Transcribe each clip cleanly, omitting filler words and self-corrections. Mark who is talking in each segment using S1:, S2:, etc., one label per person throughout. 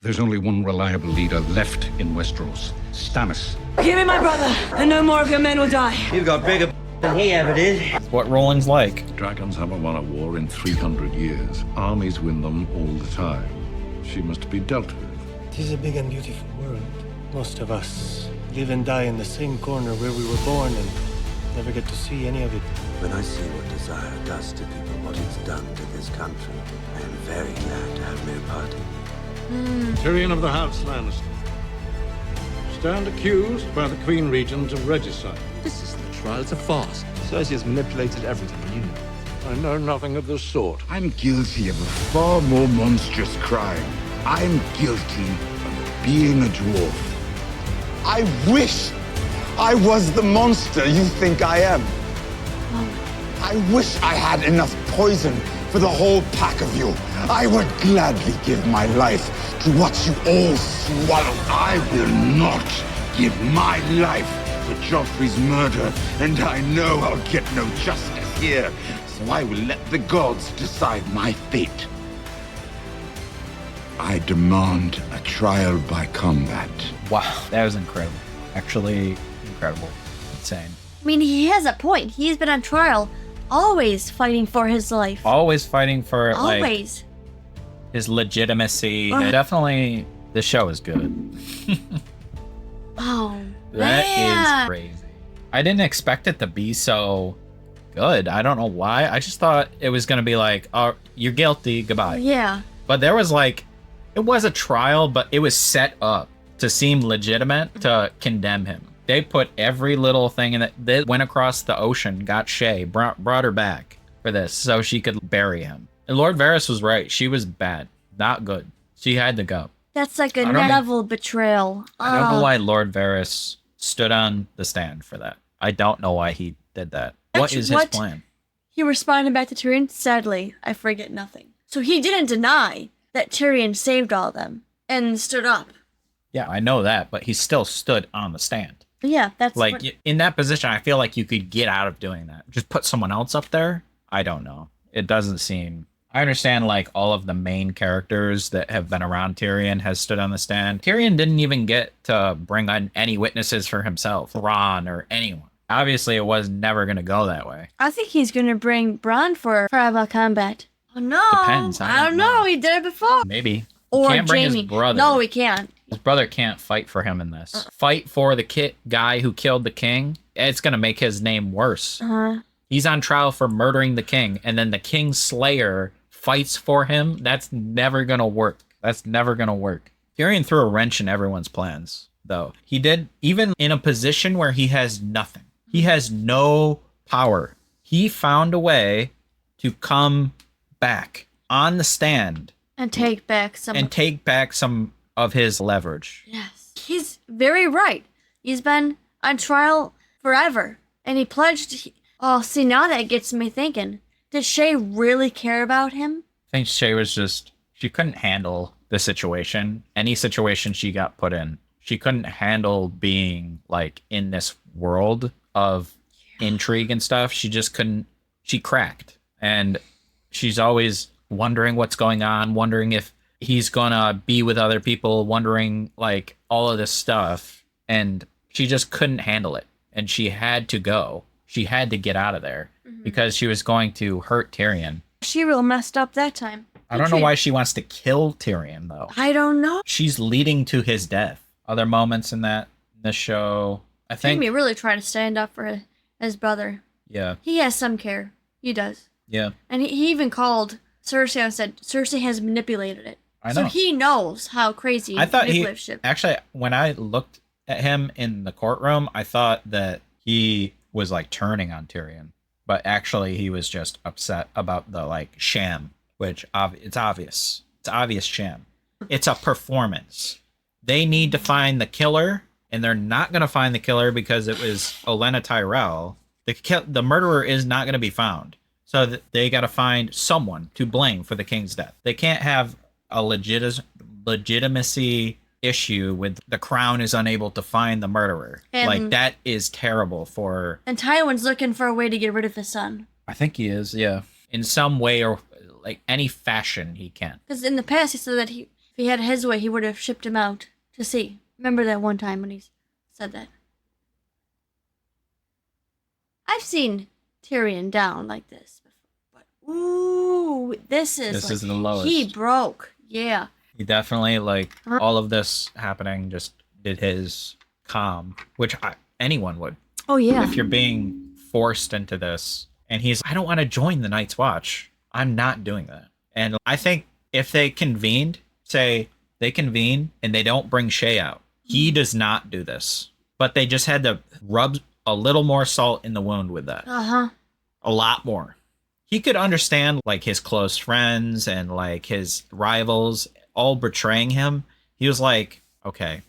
S1: There's only one reliable leader left in Westeros, Stannis.
S2: Give me my brother, and no more of your men will die.
S3: You've got bigger than he ever did.
S4: It's what rolling's like.
S1: Dragons haven't won a war in 300 years. Armies win them all the time. She must be dealt with.
S5: It is a big and beautiful world. Most of us live and die in the same corner where we were born and never get to see any of it.
S3: When I see what desire does to people, what it's done to this country, I am very glad to have no part in it.
S1: Tyrion of the House Lannister. Stand accused by the Queen Regent of regicide.
S6: This isn't a trial, it's a farce. Cersei has manipulated everything, you know.
S1: I know nothing of the sort.
S7: I'm guilty of a far more monstrous crime. I'm guilty of being a dwarf. I wish I was the monster you think I am. I wish I had enough poison for the whole pack of you. I would gladly give my life to watch you all swallow. I will not give my life for Joffrey's murder, and I know I'll get no justice here, so I will let the gods decide my fate. I demand a trial by combat.
S4: Wow, that was incredible. Actually, incredible. Insane.
S8: I mean, he has a point. He's been on trial, always fighting for his life.
S4: Always fighting for like
S8: Always.
S4: his legitimacy. Definitely, the show is good.
S8: Oh,
S4: That
S8: man.
S4: is crazy. I didn't expect it to be so good. I don't know why. I just thought it was gonna be like, oh, you're guilty, goodbye.
S8: Yeah.
S4: But there was like, it was a trial, but it was set up to seem legitimate to condemn him. They put every little thing in it. They went across the ocean, got Shae, brought her back for this so she could bury him. And Lord Varys was right. She was bad. Not good. She had to go.
S8: That's like a
S4: I don't-
S8: level betrayal.
S4: I don't know why Lord Varys stood on the stand for that. I don't know why he did that. What is his plan?
S8: He responded back to Tyrion, sadly, I forget nothing. So he didn't deny that Tyrion saved all of them and stood up.
S4: Yeah, I know that, but he still stood on the stand.
S8: Yeah, that's
S4: Like,
S8: what,
S4: in that position, I feel like you could get out of doing that. Just put someone else up there? I don't know. It doesn't seem... I understand, like, all of the main characters that have been around Tyrion has stood on the stand. Tyrion didn't even get to bring on any witnesses for himself, Ron or anyone. Obviously, it was never going to go that way.
S8: I think he's gonna bring Bronn for tribal combat. Oh no!
S4: Depends, I
S8: I don't
S4: don't
S8: know.
S4: know.
S8: He did it before.
S4: Maybe.
S8: Or
S4: Can't bring
S8: Jamie.
S4: his brother.
S8: No, he can't.
S4: His brother can't fight for him in this. Fight for the guy who killed the king. It's going to make his name worse. He's on trial for murdering the king, and then the king's slayer fights for him. That's never going to work. That's never going to work. Tyrion threw a wrench in everyone's plans, though. He did, even in a position where he has nothing. He has no power. He found a way to come back on the stand
S8: And take back some.
S4: Of his leverage.
S8: Yes. He's very right. He's been on trial forever. And he pledged... Oh, see, now that gets me thinking. Did Shae really care about him?
S4: I think Shae was just, she couldn't handle the situation. Any situation she got put in. She couldn't handle being like in this world of intrigue and stuff. She just couldn't, she cracked. And she's always wondering what's going on, wondering if he's gonna be with other people, wondering like all of this stuff. And she just couldn't handle it. And she had to go. She had to get out of there because she was going to hurt Tyrion.
S8: She real messed up that time.
S4: I don't know why she wants to kill Tyrion, though.
S8: I don't know.
S4: She's leading to his death. Other moments in the show, I think.
S8: Jamie really trying to stand up for his brother.
S4: Yeah.
S8: He has some care. He does.
S4: Yeah.
S8: And he even called Cersei and said Cersei has manipulated it.
S4: I know.
S8: So he knows how crazy
S4: I thought
S8: manipulative.
S4: actually, when I looked at him in the courtroom, I thought that he was like turning on Tyrion, but actually he was just upset about the like sham, which it's obvious. It's obvious sham. It's a performance. They need to find the killer, and they're not going to find the killer because it was Olenna Tyrell. The murderer is not going to be found. So they got to find someone to blame for the king's death. They can't have a legitimacy issue with the crown is unable to find the murderer.
S8: And
S4: like, that is terrible for...
S8: And Tywin's looking for a way to get rid of his son.
S4: I think he is, yeah. In some way or like any fashion he can.
S8: Because in the past he said that if he had his way, he would have shipped him out to sea. Remember that one time when he said that? I've seen Tyrion down like this before, but ooh, this is
S4: the lowest.
S8: He broke. Yeah.
S4: He definitely, like, all of this happening just did his calm, which anyone would.
S8: Oh, yeah.
S4: If you're being forced into this, and he's, I don't want to join the Night's Watch. I'm not doing that. And I think if they convened, say they convene and they don't bring Shae out, he does not do this. But they just had to rub a little more salt in the wound with that.
S8: Uh-huh.
S4: A lot more. He could understand, like, his close friends and, like, his rivals all betraying him. He was like, okay,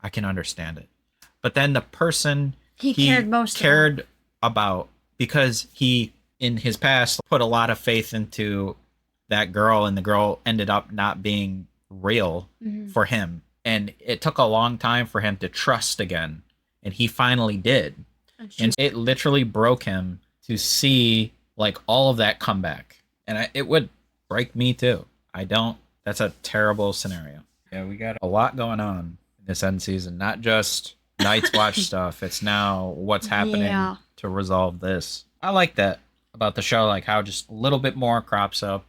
S4: I can understand it. But then the person
S8: he cared most
S4: about, because he, in his past, put a lot of faith into that girl, and the girl ended up not being real for him. And it took a long time for him to trust again. And he finally did. And it literally broke him to see, like, all of that come back. And it would break me too. That's a terrible scenario. Yeah, we got a lot going on in this end season. Not just Night's Watch stuff. It's now what's happening to resolve this. I like that about the show, like how just a little bit more crops up.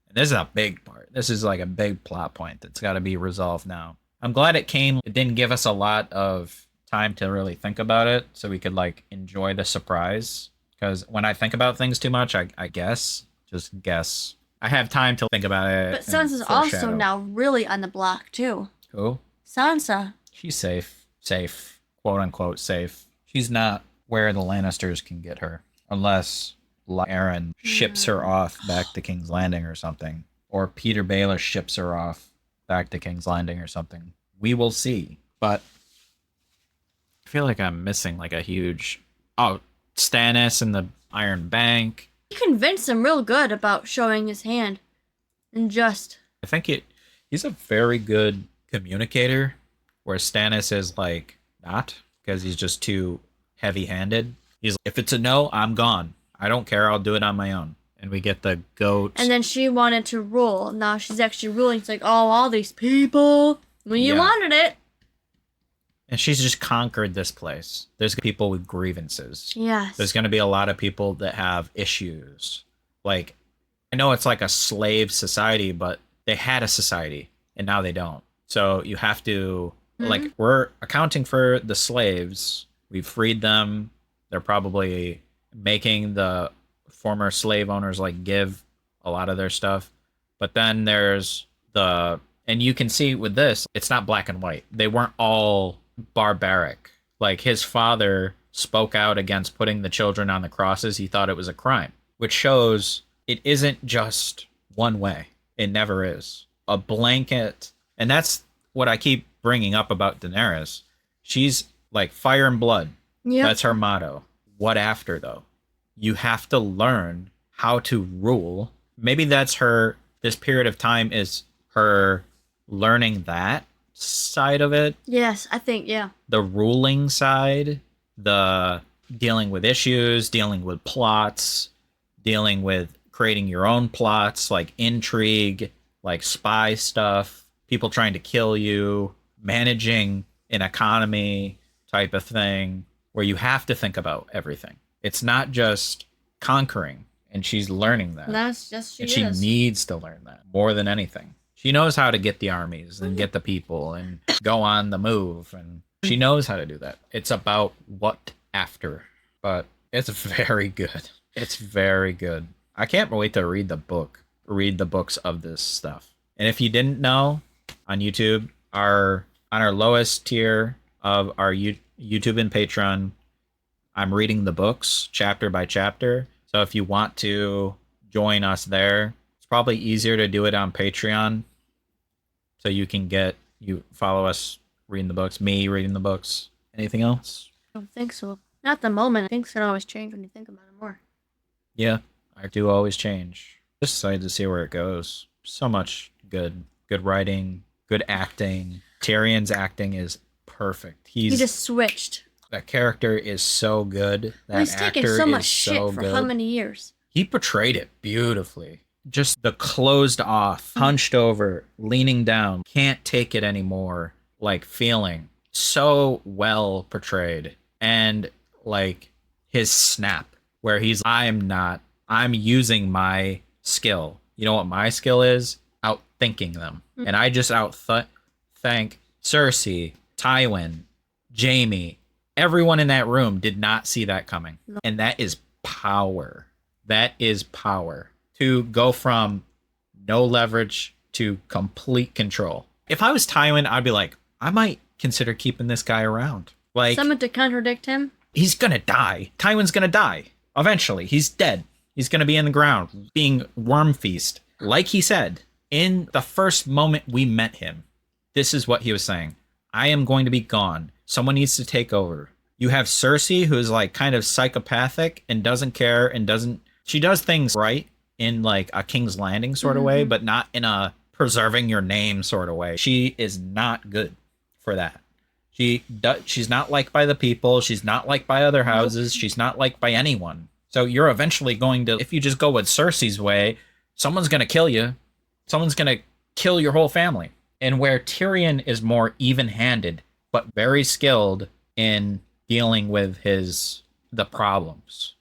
S4: And this is a big part. This is like a big plot point that's got to be resolved now. I'm glad it didn't give us a lot of time to really think about it, so we could, like, enjoy the surprise. Because when I think about things too much, I just guess. I have time to think about it.
S8: But Sansa's also now really on the block, too.
S4: Who?
S8: Sansa.
S4: She's safe. Safe. Quote unquote safe. She's not where the Lannisters can get her. Unless Aaron ships her off back to King's Landing or something. Or Peter Baelish ships her off back to King's Landing or something. We will see. But I feel like I'm missing, like, a huge... Oh, Stannis and the Iron Bank.
S8: He convinced him real good about showing his hand. And just...
S4: I think he's a very good communicator, where Stannis is, like, not, because he's just too heavy-handed. He's like, if it's a no, I'm gone. I don't care. I'll do it on my own. And we get the GOAT.
S8: And then she wanted to rule. Now she's actually ruling. It's like, oh, all these people. Well, you wanted it.
S4: And she's just conquered this place. There's people with grievances.
S8: Yes.
S4: There's going to be a lot of people that have issues. Like, I know it's like a slave society, but they had a society, and now they don't. So you have to, like, we're accounting for the slaves. We've freed them. They're probably making the former slave owners, like, give a lot of their stuff. But then there's and you can see with this, it's not black and white. They weren't all barbaric. Like, his father spoke out against putting the children on the crosses. He thought it was a crime, which shows it isn't just one way. It never is. A blanket. And that's what I keep bringing up about Daenerys. She's like fire and blood.
S8: Yep.
S4: That's her motto. What after, though? You have to learn how to rule. Maybe that's this period of time is her learning that side of it.
S8: Yes, I think, yeah.
S4: The ruling side, the dealing with issues, dealing with plots, dealing with creating your own plots, like intrigue, like spy stuff, people trying to kill you, managing an economy type of thing, where you have to think about everything. It's not just conquering, and she's learning that.
S8: That's just
S4: she needs to learn that more than anything. She knows how to get the armies and get the people and go on the move, and she knows how to do that. It's about what after, but it's very good. It's very good. I can't wait to read the books of this stuff. And if you didn't know, on YouTube, on our lowest tier of our YouTube and Patreon, I'm reading the books chapter by chapter. So if you want to join us there, it's probably easier to do it on Patreon. So you follow us reading the books, me reading the books. Anything else?
S8: I don't think so. Not at the moment. Things can always change when you think about it more.
S4: Yeah, I do always change. Just excited to see where it goes. So much good writing, good acting. Tyrion's acting is perfect. He
S8: just switched.
S4: That character is so good. That
S8: he's taken so much shit for how many years?
S4: He portrayed it beautifully. just the closed off, hunched over, leaning down, can't take it anymore, like feeling so well portrayed. And like his snap where I'm using my skill. You know what my skill is? Outthinking them. And I just thank Cersei, Tywin, Jaime. Everyone in that room did not see that coming. And that is power. That is power. To go from no leverage to complete control. If I was Tywin, I'd be like, I might consider keeping this guy around. Like,
S8: Someone to contradict him?
S4: He's gonna die. Tywin's gonna die. Eventually. He's dead. He's gonna be in the ground, being worm feast. Like he said, in the first moment we met him, this is what he was saying. I am going to be gone. Someone needs to take over. You have Cersei, who's like kind of psychopathic and doesn't care and she does things right in like a King's Landing sort of way, but not in a preserving your name sort of way. She is not good for that. She's not liked by the people. She's not liked by other houses. She's not liked by anyone. So you're eventually going to, if you just go with Cersei's way, someone's going to kill you. Someone's going to kill your whole family. And where Tyrion is more even-handed, but very skilled in dealing with the problems.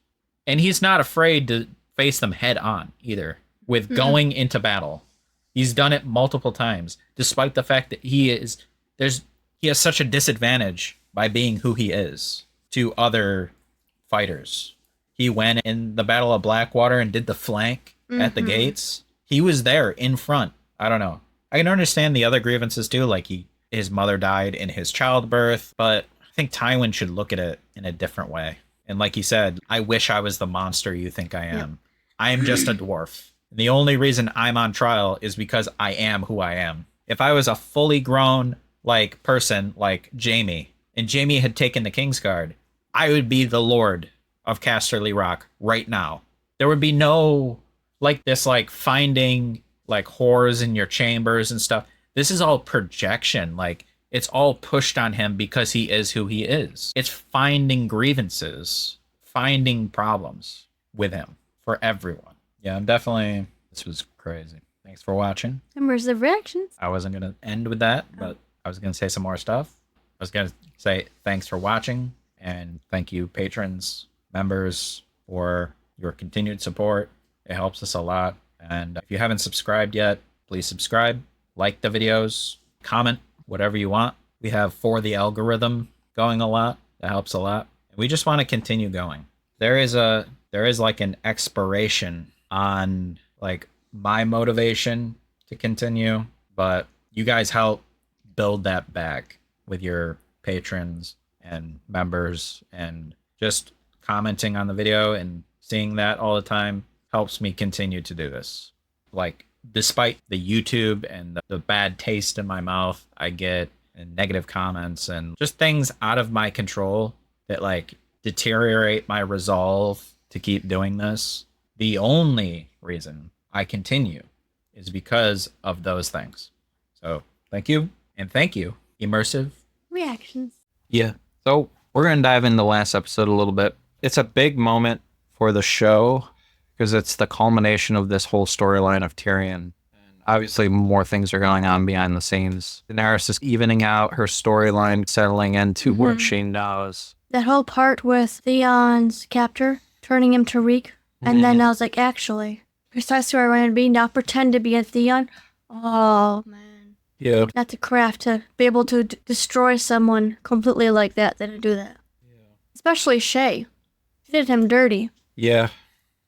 S4: And he's not afraid to face them head on either with going into battle. He's done it multiple times, despite the fact that he has such a disadvantage by being who he is to other fighters. He went in the Battle of Blackwater and did the flank at the gates. He was there in front. I don't know. I can understand the other grievances too, like his mother died in his childbirth, but I think Tywin should look at it in a different way. And like he said, I wish I was the monster you think I am. Yeah. I am just a dwarf. The only reason I'm on trial is because I am who I am. If I was a fully grown like person like Jaime, and Jaime had taken the Kingsguard, I would be the Lord of Casterly Rock right now. There would be no like this like finding like whores in your chambers and stuff. This is all projection. Like it's all pushed on him because he is who he is. It's finding grievances, finding problems with him for everyone. Yeah, this was crazy. Thanks for watching.
S8: Immersive reactions.
S4: I wasn't going to end with that, but I was going to say some more stuff. I was going to say thanks for watching and thank you patrons, members, for your continued support. It helps us a lot. And if you haven't subscribed yet, please subscribe, like the videos, comment, whatever you want. We have For the Algorithm going a lot. That helps a lot. And we just want to continue going. There is like an expiration on like my motivation to continue, but you guys help build that back with your patrons and members, and just commenting on the video and seeing that all the time helps me continue to do this. Like, despite the YouTube and the bad taste in my mouth I get, and negative comments and just things out of my control that like deteriorate my resolve to keep doing this, the only reason I continue is because of those things. So thank you, and thank you, Immersive
S8: Reactions.
S4: Yeah. So we're going to dive into the last episode a little bit. It's a big moment for the show because it's the culmination of this whole storyline of Tyrion. And obviously more things are going on behind the scenes. Daenerys is evening out her storyline, settling into what she knows.
S8: That whole part with Theon's captor, turning him to Reek. And then I was like, actually, precisely where I wanted to be. Now pretend to be a Theon. Oh, man.
S4: Yeah.
S8: Not the craft to be able to destroy someone completely like that, than to do that. Yeah. Especially Shae. She did him dirty.
S4: Yeah.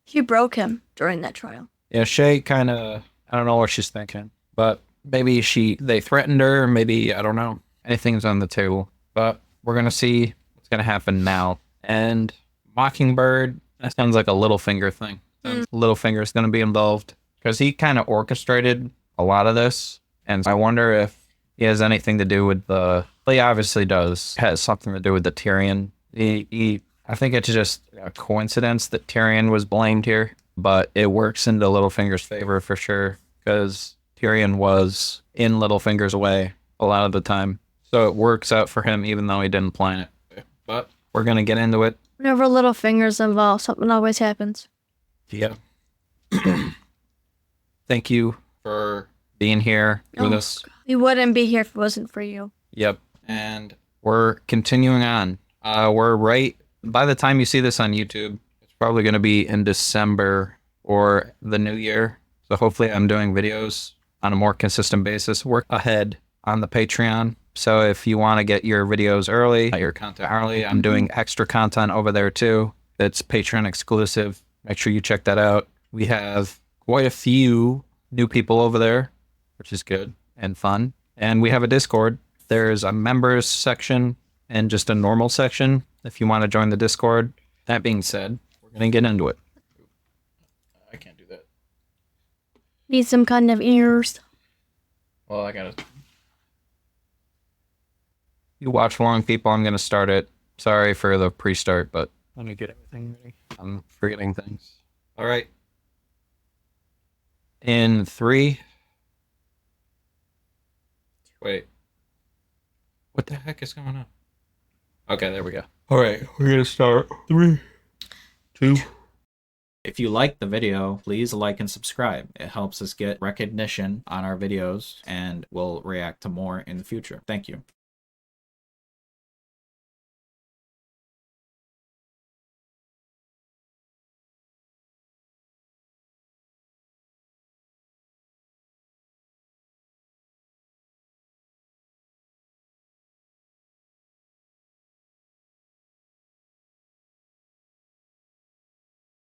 S8: She broke him during that trial.
S4: Yeah, Shae kind of, I don't know what she's thinking. But maybe they threatened her, maybe, I don't know. Anything's on the table. But we're going to see what's going to happen now. And Mockingbird, that sounds like a Littlefinger thing. Littlefinger's going to be involved because he kind of orchestrated a lot of this. And I wonder if he has anything to do with he obviously does, has something to do with the Tyrion. I think it's just a coincidence that Tyrion was blamed here, but it works into Littlefinger's favor for sure because Tyrion was in Littlefinger's way a lot of the time. So it works out for him even though he didn't plan it. But we're going to get into it.
S8: Whenever Littlefinger's involved, something always happens.
S4: Yeah. thank you for being here with us.
S8: We wouldn't be here if it wasn't for you.
S4: Yep. And we're continuing on. We're right by the time you see this on YouTube, it's probably going to be in December or the new year. So hopefully I'm doing videos on a more consistent basis. We're ahead on the Patreon. So if you want to get your videos early, your content early, I'm doing extra content over there too. That's Patreon exclusive. Make sure you check that out. We have quite a few new people over there, which is good and fun. And we have a Discord. There's a members section and just a normal section if you want to join the Discord. That being said, we're going to get into it. I can't do that.
S8: Need some kind of ears.
S4: Well, I got to... You watch along, people. I'm going to start it. Sorry for the pre-start, but let me get everything ready. I'm forgetting things. All right. In 3... Wait. What the heck is going on? Okay, there we go. All right, we're going to start. 3, 2. If you liked the video, please like and subscribe. It helps us get recognition on our videos, and we'll react to more in the future. Thank you.